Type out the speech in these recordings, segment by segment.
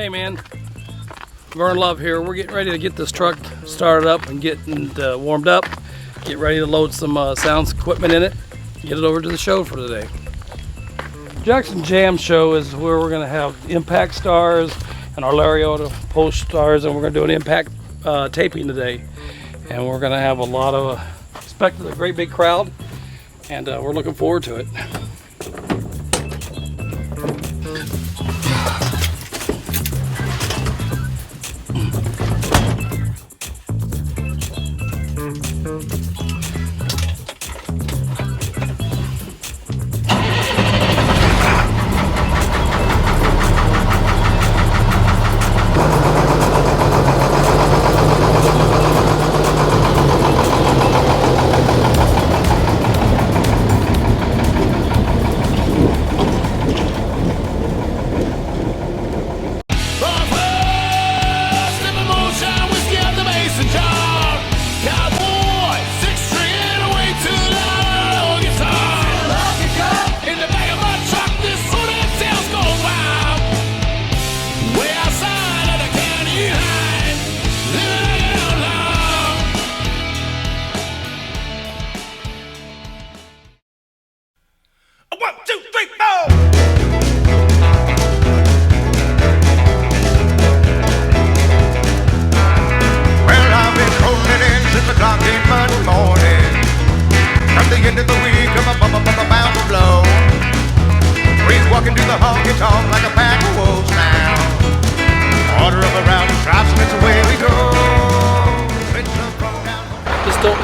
Hey man, Vern Love here. We're getting ready to get this truck started up and getting warmed up. Get ready to load some sound equipment in it. Get it over to the show for today. Jackson Jam Show is where we're going to have impact stars and our Lariatto post stars, and we're going to do an impact taping today. And we're going to have a lot of expected a great big crowd, and we're looking forward to it.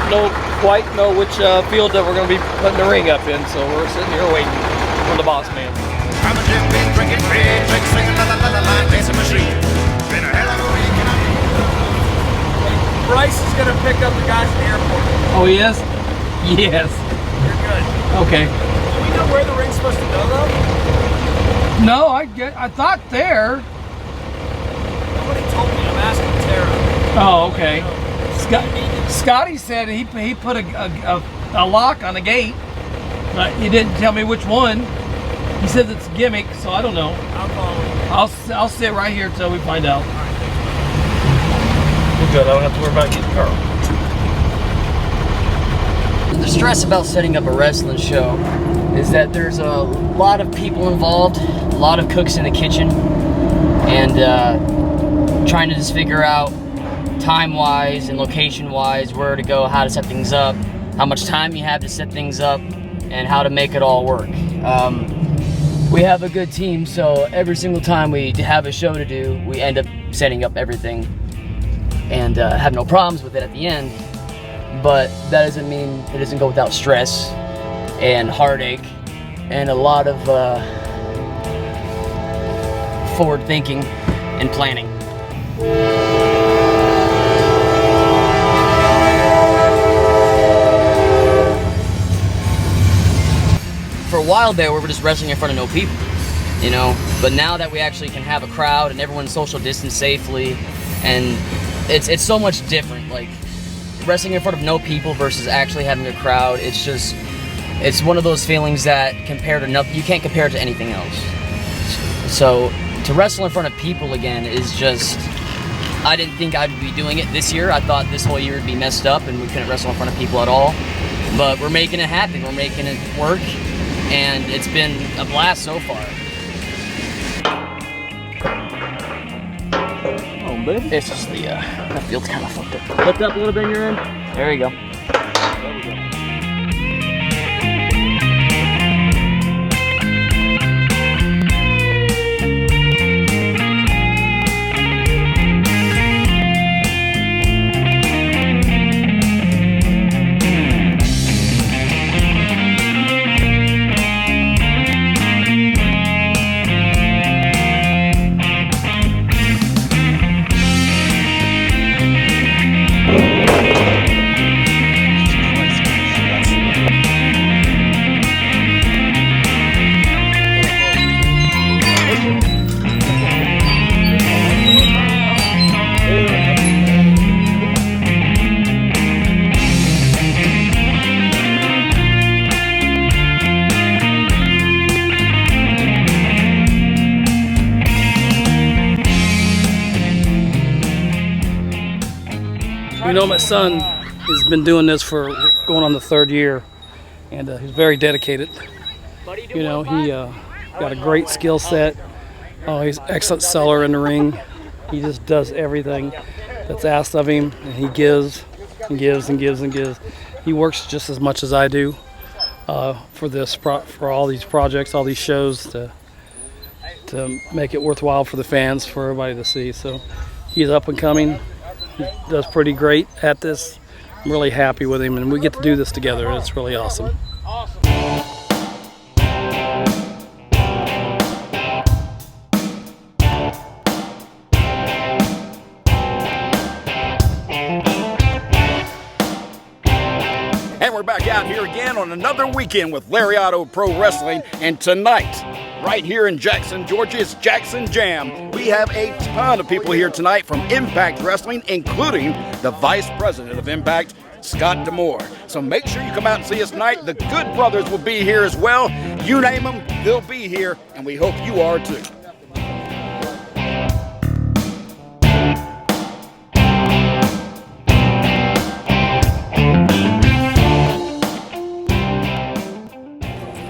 Don't quite know which field that we're going to be putting the ring up in, so we're sitting here waiting for the boss man. Bryce is going to pick up the guys at the airport. Oh, he is? Yes. You're good. Okay. Do we know where the ring's supposed to go, though? No, I thought there. Nobody told me. I'm asking Tara. Oh, okay. Scotty said he put a lock on the gate, but he didn't tell me which one. He said it's a gimmick, so I don't know. I'll follow. I'll sit right here until we find out. We're good. I don't have to worry about getting Carl. The stress about setting up a wrestling show is that there's a lot of people involved, a lot of cooks in the kitchen, and trying to just figure out time-wise and location-wise where to go, how to set things up, how much time you have to set things up, and how to make it all work. We have a good team, so every single time we have a show to do, we end up setting up everything and have no problems with it at the end. But that doesn't mean it doesn't go without stress and heartache and a lot of forward thinking and planning. For a while there, we were just wrestling in front of no people, you know, but now that we actually can have a crowd and everyone's social distance safely, and it's so much different. Like, wrestling in front of no people versus actually having a crowd, it's one of those feelings that you can't compare it to anything else. So to wrestle in front of people again is just, I didn't think I'd be doing it this year. I thought this whole year would be messed up and we couldn't wrestle in front of people at all, but we're making it happen. We're making it work, and it's been a blast so far. Oh, baby. It's just that field's kind of fucked up. Lift up a little bit in your end. There you go. There we go. You know, my son has been doing this for going on the 3rd year, and he's very dedicated. You know, he got a great skill set. Oh, he's an excellent seller in the ring. He just does everything that's asked of him, and he gives and gives and gives and gives. He works just as much as I do for all these projects, all these shows, to make it worthwhile for the fans, for everybody to see. So he's up and coming. He does pretty great at this. I'm really happy with him, and we get to do this together. It's really awesome. And we're back out here again on another weekend with Lariatto Pro Wrestling. And tonight, right here in Jackson, Georgia, it's Jackson Jam. We have a ton of people here tonight from Impact Wrestling, including the Vice President of Impact, Scott D'Amore. So make sure you come out and see us tonight. The Good Brothers will be here as well. You name them, they'll be here, and we hope you are too.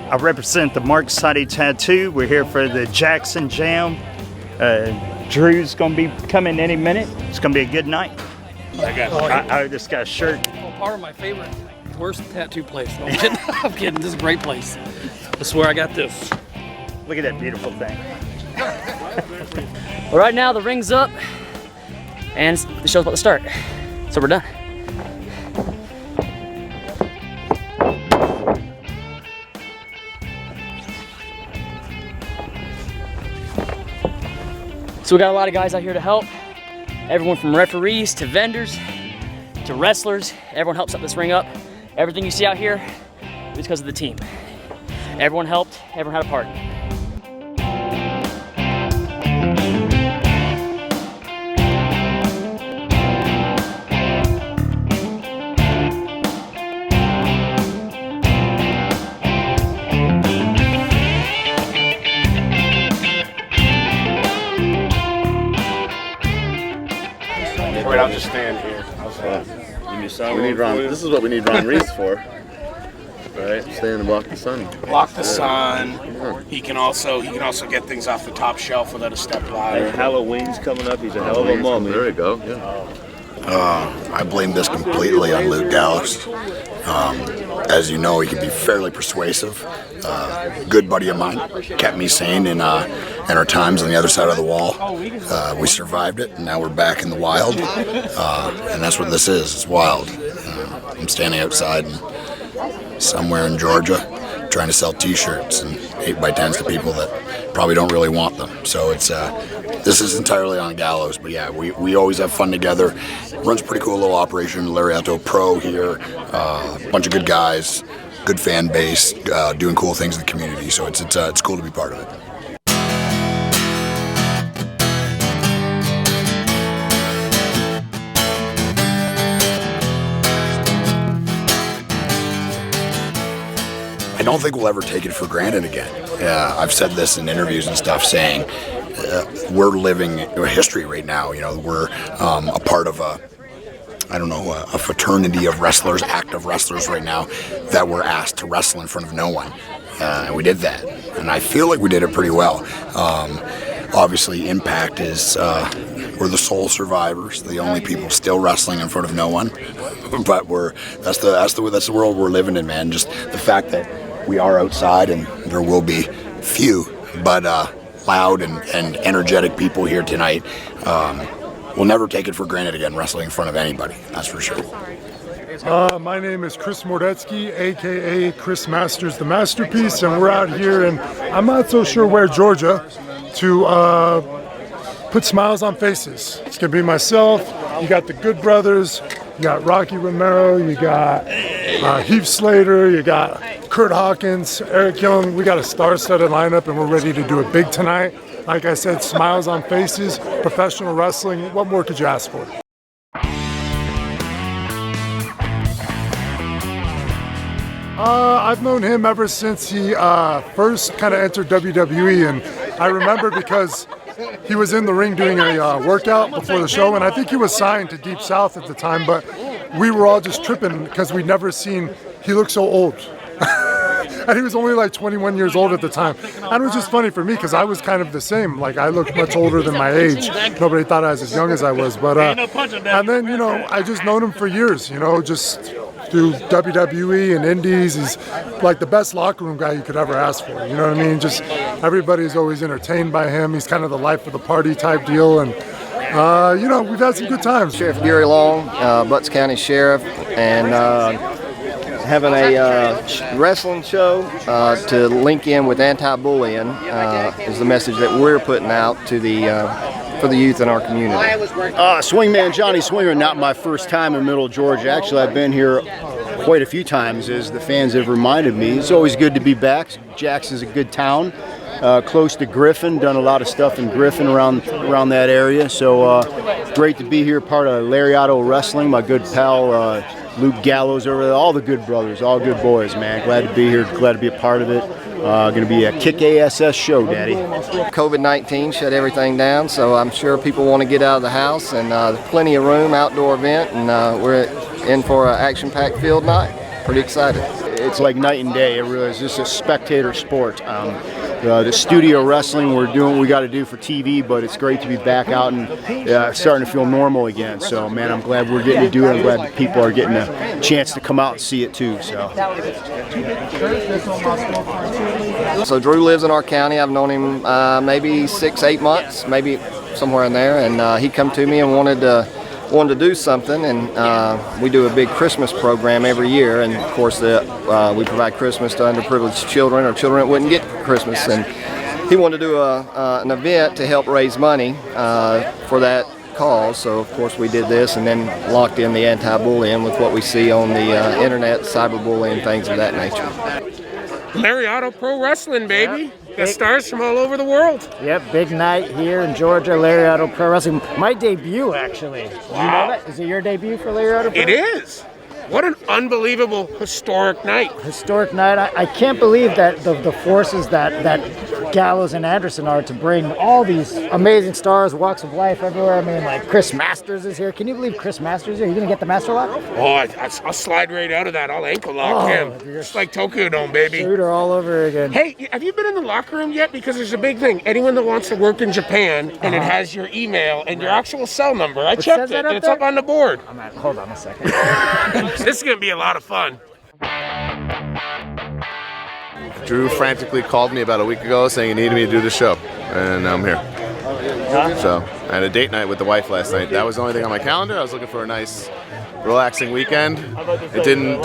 I represent the Mark Sadi Tattoo. We're here for the Jackson Jam. Drew's gonna be coming any minute. It's gonna be a good night. I just got a shirt. Well, part of my favorite, worst tattoo place. No, I'm kidding. I'm kidding. This is a great place. I swear I got this. Look at that beautiful thing. Well, right now the ring's up and the show's about to start. So we're done. So we got a lot of guys out here to help. Everyone from referees to vendors to wrestlers. Everyone helps set this ring up. Everything you see out here is because of the team. Everyone helped, everyone had a part. Wait, I'll just stand here. We need Ron. This is what we need Ron Reese for, right? Stand and block the sun. Block the sun. He can also get things off the top shelf without a step ladder. Halloween's coming up. He's a hell of a mummy. There you go. Yeah. I blame this completely on Luke Dallas. As you know, he can be fairly persuasive. Good buddy of mine, kept me sane in our times on the other side of the wall. We survived it, and now we're back in the wild. And that's what this is. It's wild. I'm standing outside somewhere in Georgia trying to sell T-shirts and 8x10s to people that probably don't really want them. So it's this is entirely on Gallows, but yeah, we always have fun together. Runs a pretty cool little operation, Lariatto Pro here. Bunch of good guys, good fan base, doing cool things in the community. So it's cool to be part of it. I don't think we'll ever take it for granted again. I've said this in interviews and stuff, saying we're living a history right now. You know, we're a part of a fraternity of wrestlers, active wrestlers right now, that were asked to wrestle in front of no one. And we did that. And I feel like we did it pretty well. Obviously, Impact is, we're the sole survivors, the only people still wrestling in front of no one. But that's the world we're living in, man. Just the fact that we are outside, and there will be few, but loud and energetic people here tonight. We'll never take it for granted again, wrestling in front of anybody, that's for sure. My name is Chris Mordetsky, aka Chris Masters the Masterpiece, and we're out here, and I'm not so sure where, Georgia, to put smiles on faces. It's gonna be myself, you got the Good Brothers, you got Rocky Romero, you got Heath Slater, you got Kurt Hawkins, Eric Young. We got a star-studded lineup, and we're ready to do it big tonight. Like I said, smiles on faces, professional wrestling. What more could you ask for? I've known him ever since he first kind of entered WWE, and I remember because he was in the ring doing a workout before the show, and I think he was signed to Deep South at the time, but we were all just tripping because we'd never seen, he looked so old. And he was only like 21 years old at the time. And it was just funny for me because I was kind of the same. Like, I looked much older than my age. Nobody thought I was as young as I was. But and then, you know, I just known him for years, you know, just through WWE and Indies. He's like the best locker room guy you could ever ask for. You know what I mean? Just everybody's always entertained by him. He's kind of the life of the party type deal. And, you know, we've had some good times. Sheriff Gary Long, Butts County Sheriff, and having a wrestling show to link in with anti-bullying is the message that we're putting out to the for the youth in our community. Swingman Johnny Swinger, not my first time in Middle Georgia. Actually, I've been here quite a few times, as the fans have reminded me. It's always good to be back. Jackson's a good town, close to Griffin. Done a lot of stuff in Griffin around that area. So great to be here, part of Lariatto Wrestling. My good pal Luke Gallows over there, all the good brothers, all good boys, man. Glad to be here, glad to be a part of it. Going to be a kick-ass show, Daddy. COVID-19 shut everything down, so I'm sure people want to get out of the house, and there's plenty of room, outdoor event, and we're in for an action-packed field night. Pretty excited. It's like night and day. It really is just a spectator sport. The studio wrestling, we're doing what we got to do for TV, but it's great to be back out and starting to feel normal again. So, man, I'm glad we're getting to do it. I'm glad that people are getting a chance to come out and see it too. So Drew lives in our county. I've known him maybe 6-8 months, maybe somewhere in there, and he come to me and wanted to do something, and we do a big Christmas program every year, and of course we provide Christmas to underprivileged children or children that wouldn't get Christmas, and he wanted to do an event to help raise money for that cause. So of course we did this, and then locked in the anti-bullying with what we see on the internet, cyberbullying, things of that nature. Lariatto Pro Wrestling, baby. Got stars from all over the world. Yep, big night here in Georgia, Lariatto Pro Wrestling. My debut, actually. Did you know that? Is it your debut for Lariatto Pro? It is. What an unbelievable historic night. Historic night. I can't believe that the forces that Gallows and Anderson are to bring all these amazing stars, walks of life everywhere. I mean, like Chris Masters is here. Can you believe Chris Masters is here? You gonna get the Master Lock? Oh, I'll slide right out of that. I'll ankle lock him. Just like Tokyo Dome, baby. Shooter all over again. Hey, have you been in the locker room yet? Because there's a big thing. Anyone that wants to work in Japan, and it has your email and your actual cell number. I checked it, and it's up on the board. Hold on a second. This is going to be a lot of fun. Drew frantically called me about a week ago saying he needed me to do the show, and I'm here. So I had a date night with the wife last night. That was the only thing on my calendar. I was looking for a nice, relaxing weekend. It didn't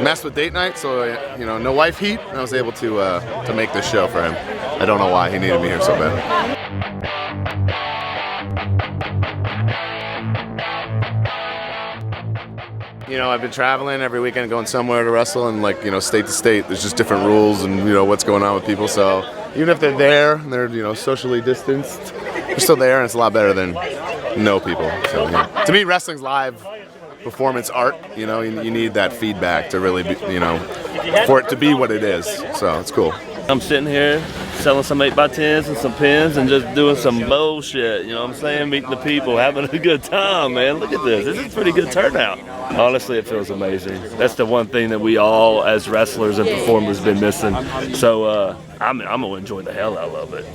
mess with date night, so no wife heat. And I was able to make this show for him. I don't know why he needed me here so bad. I've been traveling every weekend, going somewhere to wrestle, and state to state, there's just different rules and what's going on with people. So even if they're there and they're socially distanced, they're still there, and it's a lot better than no people. So to me, wrestling's live performance art. You need that feedback to really be, for it to be what it is. So it's cool. I'm sitting here selling some 8x10s and some pins and just doing some bullshit, you know what I'm saying? Meeting the people, having a good time, man. Look at this. This is a pretty good turnout. Honestly, it feels amazing. That's the one thing that we all, as wrestlers and performers, been missing. So I'm going to enjoy the hell out of it,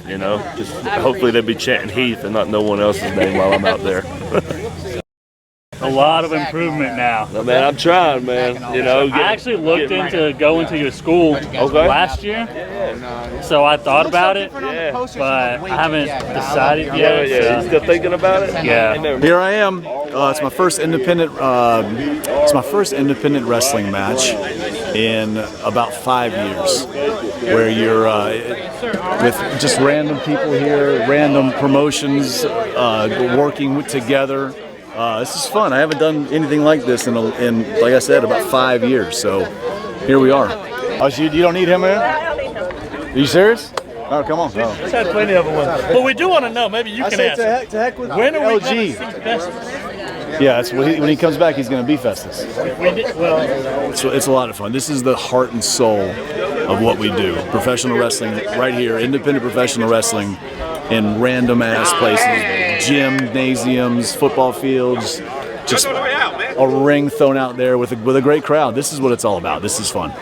Just hopefully they'll be chanting Heath and not no one else's name while I'm out there. A lot of improvement now. No, man, I'm trying, man. I actually looked into going to your school last year, so I thought about it, but I haven't decided yet. Yeah, you still thinking about it? Yeah. Here I am. It's my first independent. Wrestling match in about 5 years, where you're with just random people here, random promotions, working together. This is fun. I haven't done anything like this in like I said, about 5 years. So here we are. Oh, so you don't need him, man? I don't need him. Are you serious? Oh, come on. No. We've had plenty of them. But we do want to know. Maybe you can answer. To heck with when are we LG? going to see Festus? Yeah, when he comes back, he's going to be Festus. It's a lot of fun. This is the heart and soul of what we do. Professional wrestling right here, independent professional wrestling in random ass places, gymnasiums, football fields, just a ring thrown out there with a great crowd. This is what it's all about. This is fun.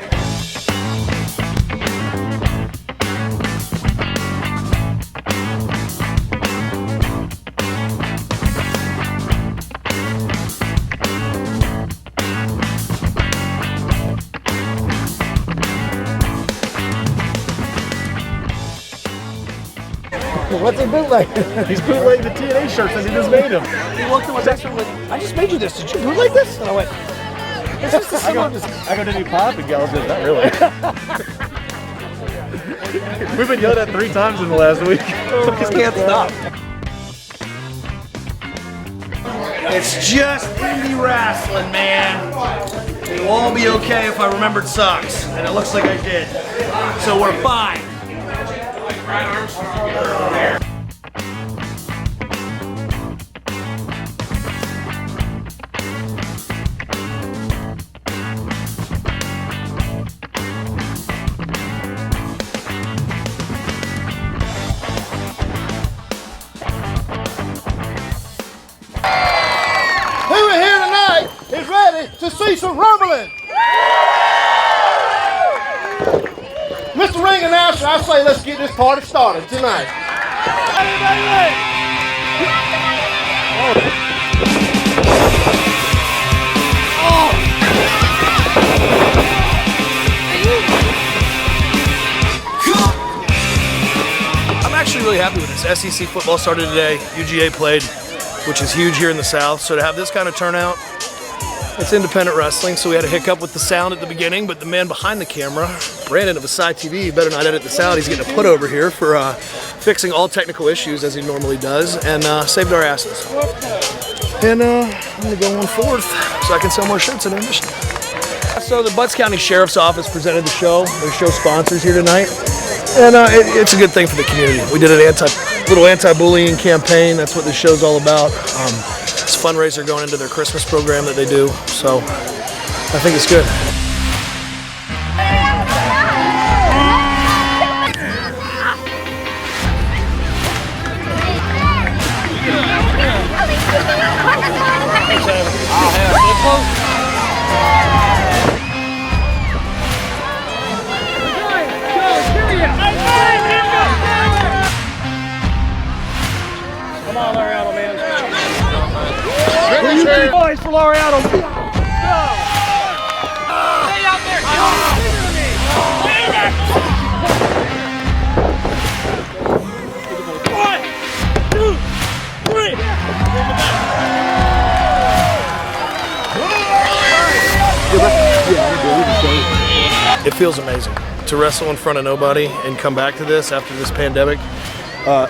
What's he bootleg? He's bootlegging the TNA shirts that he just made him. He walked in my next one like, I just made you this. Did you bootleg this? And I went, this is the same. I go, did he pop? And Gallows goes, not really. We've been yelled at 3 times in the last week. Just can't stop. It's just indie wrestling, man. It will all be okay if I remembered socks, and it looks like I did. So we're fine. Who in here tonight is ready to see some rumbling? Mr. Ring Announcer, I say let's get this party started tonight. I'm actually really happy with this. SEC football started today. UGA played, which is huge here in the South. So to have this kind of turnout, it's independent wrestling, so we had a hiccup with the sound at the beginning, but the man behind the camera, Brandon of ASY TV, you better not edit this out. He's getting a put over here for fixing all technical issues as he normally does, and saved our asses. And I'm gonna go on 4th so I can sell more shirts in admission. So the Butts County Sheriff's Office presented the show. They're show sponsors here tonight, and it's a good thing for the community. We did an little anti-bullying campaign. That's what this show's all about. It's a fundraiser going into their Christmas program that they do, so I think it's good. Come on, Lariatto, man. Boys for Lariatto. Go! Stay out there, One, two, three. It feels amazing to wrestle in front of nobody and come back to this after this pandemic.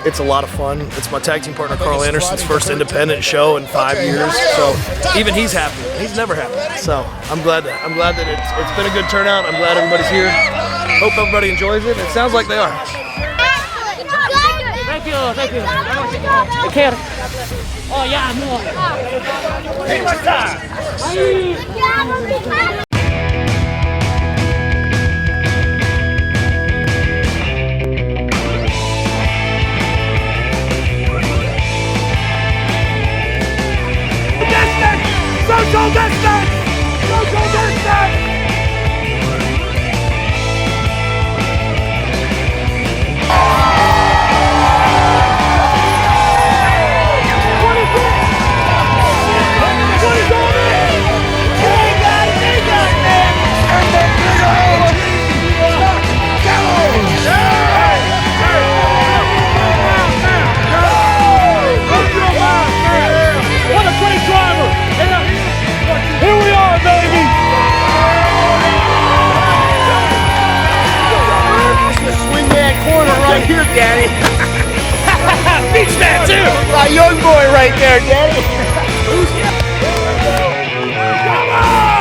It's a lot of fun. It's my tag team partner Carl Anderson's first independent show in 5 years, so even he's happy. He's never happy. So I'm glad that it's been a good turnout. I'm glad everybody's here. Hope everybody enjoys it. It sounds like they are. Thank you. Take care. Oh yeah, more. Hey, what's that? Social distance! Social distance! What a great driver! Here we are, baby! Swing that corner right here, Daddy. Beach man, too! My young boy right there, Daddy. Come on!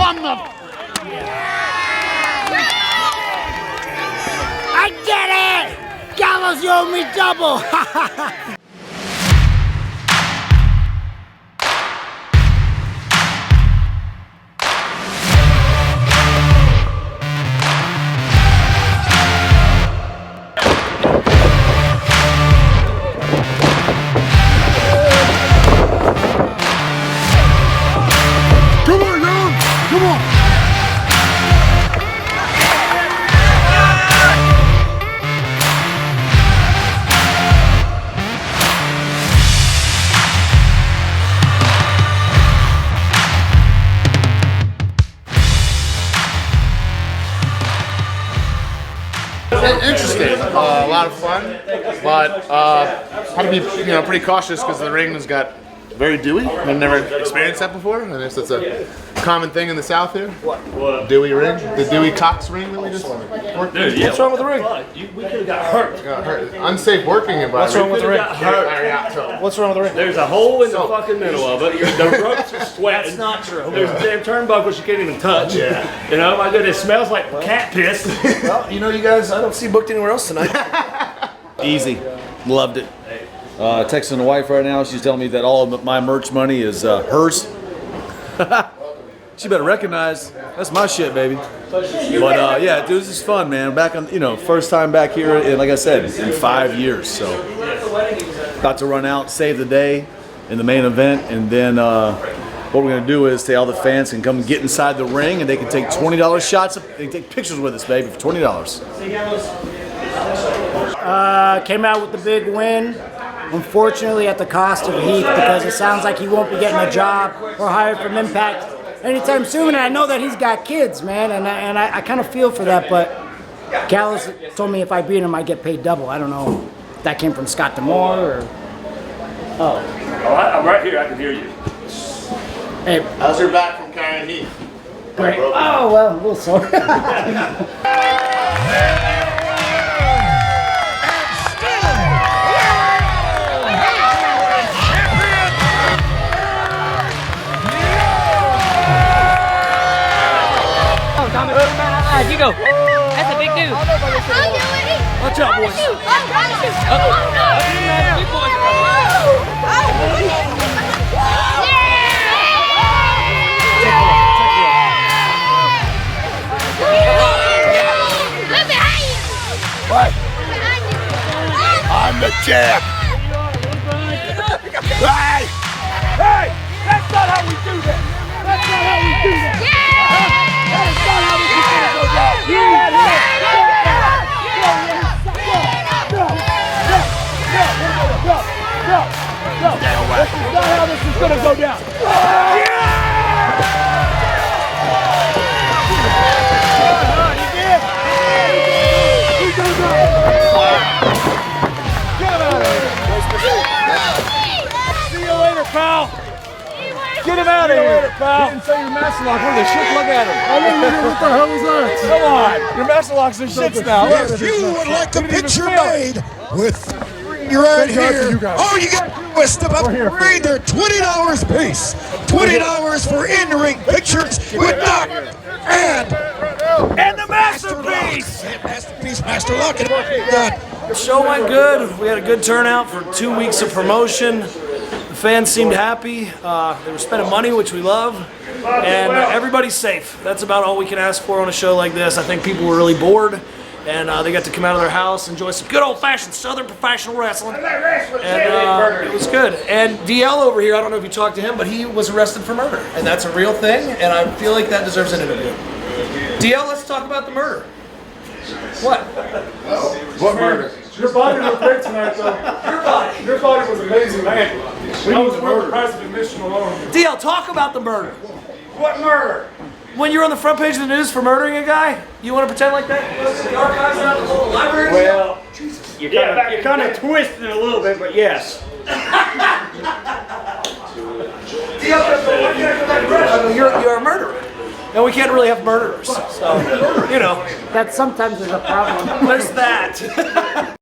From the... I get it! Gallows, you owe me double! Come on, young! Come on! Interesting, a lot of fun, but had to be pretty cautious because the ring has got very dewy. I've never experienced that before. I guess that's a common thing in the South here. What? Dewy ring, the Dewey Cox ring that we just worked. Dude, yeah. What's wroong with the ring? We could have got hurt. Unsafe working environment. What's wrong with the ring? Lariatto. What's wrong with the ring? There's a hole in the fucking middle of it. The ropes are sweating. That's not true. There's damn turnbuckles you can't even touch. Yeah. You know, my goodness, it smells like cat piss. Well, you guys, I don't see booked anywhere else tonight. Easy. Loved it. Texting the wife right now. She's telling me that all of my merch money is hers. She better recognize that's my shit, baby. But yeah, dude, this is fun, man. Back on, first time back here, and like I said, in 5 years. So about to run out, save the day in the main event, and then what we're gonna do is all the fans can come get inside the ring, and they can take $20 shots. They can take pictures with us, baby, for $20. Came out with the big win. Unfortunately, at the cost of Heath, because it sounds like he won't be getting a job or hired from Impact anytime soon. And I know that he's got kids, man, and I kind of feel for that. But Gallows told me if I beat him, I get paid double. I don't know if that came from Scott D'Amore or. Oh, I'm right here. I can hear you. Hey, How's your back from carrying Heath? great. Oh well, a little sore. You go. That's a big dude. I'll do it. Watch out, boys. What? I'm the champ. Hey! Hey! That's not how we do that. That's not how we do that. That is not how we do that. No. This is not how this is gonna go down. See you later, pal. Get him out of here, pal. Didn't say your master lock. What the shit? Look at him. I didn't know what the hell was that. Come on. Your master locks are shits now. If you would like a picture made with right here, all you got to do is step up and read. They're $20 a piece. $20 for in-ring pictures with Doc and the masterpiece. Master Lock. The show went good. We had a good turnout for 2 weeks of promotion. The fans seemed happy. They were spending money, which we love. And everybody's safe. That's about all we can ask for on a show like this. I think people were really bored. And they got to come out of their house, enjoy some good old-fashioned Southern professional wrestling. And it was good. And DL over here, I don't know if you talked to him, but he was arrested for murder. And that's a real thing, and I feel like that deserves an interview. DL, let's talk about the murder. What? What murder? Your body looked great tonight, though. Your body was amazing, man. We was worth the price of admission alone. DL, talk about the murder. What murder? When you're on the front page of the news for murdering a guy, you want to pretend like that? The archives are out in the whole library? Well, you kind of twisted it a little bit, but yes. You're a murderer. And we can't really have murderers. So, That sometimes is a problem. There's that.